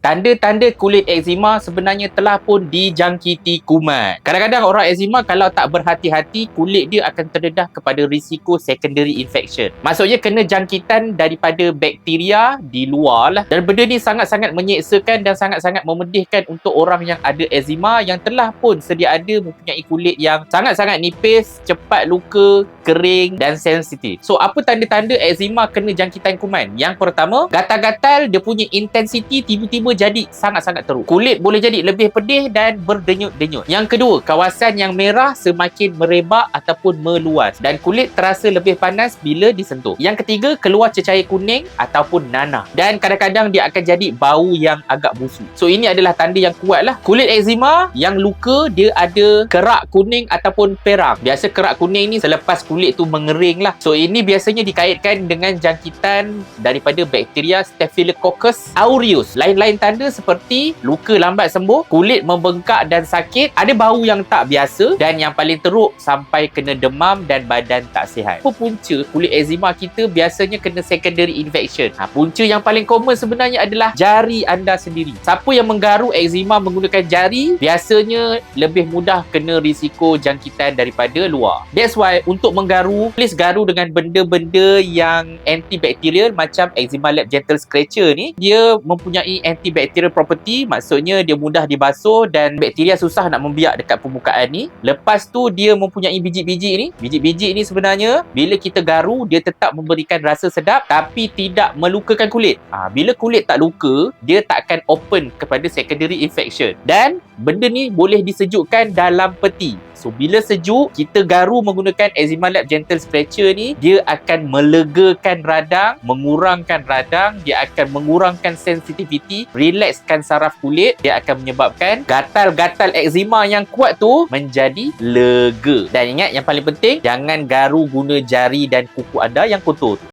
Tanda-tanda kulit eczema sebenarnya telah pun dijangkiti kuman. Kadang-kadang orang eczema kalau tak berhati-hati, kulit dia akan terdedah kepada risiko secondary infection. Maksudnya kena jangkitan daripada bakteria di luar lah. Dan benda ni sangat-sangat menyeksakan dan sangat-sangat memedihkan untuk orang yang ada eczema yang telah pun sedia ada mempunyai kulit yang sangat-sangat nipis, cepat luka, kering dan sensitif. So, apa tanda-tanda eczema kena jangkitan kuman? Yang pertama, gatal-gatal dia punya intensiti tiba-tiba jadi sangat-sangat teruk. Kulit boleh jadi lebih pedih dan berdenyut-denyut. Yang kedua, kawasan yang merah semakin merebak ataupun meluas dan kulit terasa lebih panas bila disentuh. Yang ketiga, keluar cecair kuning ataupun nanah dan kadang-kadang dia akan jadi bau yang agak busuk. So, ini adalah tanda yang kuat lah. Kulit eczema yang luka dia ada kerak kuning ataupun perang. Biasa kerak kuning ni selepas kulit tu mengering lah. So, ini biasanya dikaitkan dengan jangkitan daripada bakteria Staphylococcus aureus. Lain-lain tanda seperti luka lambat sembuh, kulit membengkak dan sakit, ada bau yang tak biasa dan yang paling teruk sampai kena demam dan badan tak sihat. Apa punca kulit eczema kita biasanya kena secondary infection? Punca yang paling common sebenarnya adalah jari anda sendiri. Siapa yang menggaru eczema menggunakan jari biasanya lebih mudah kena risiko jangkitan daripada luar. That's why untuk menggaru, please garu dengan benda-benda yang antibakterial macam Eczema Lab Gentle Scratcher ni. Dia mempunyai antibacterial property, maksudnya dia mudah dibasuh dan bakteria susah nak membiak dekat permukaan ni. Lepas tu dia mempunyai biji-biji ni. Biji-biji ni sebenarnya bila kita garu dia tetap memberikan rasa sedap tapi tidak melukakan kulit. Bila kulit tak luka, dia tak akan open kepada secondary infection. Dan benda ni boleh disejukkan dalam peti. So, bila sejuk, kita garu menggunakan Eczema Lab Gentle Scratcher ni, dia akan melegakan radang, mengurangkan radang, dia akan mengurangkan sensitivity, relaxkan saraf kulit, dia akan menyebabkan gatal-gatal eczema yang kuat tu menjadi lega. Dan ingat yang paling penting, jangan garu guna jari dan kuku anda yang kotor tu.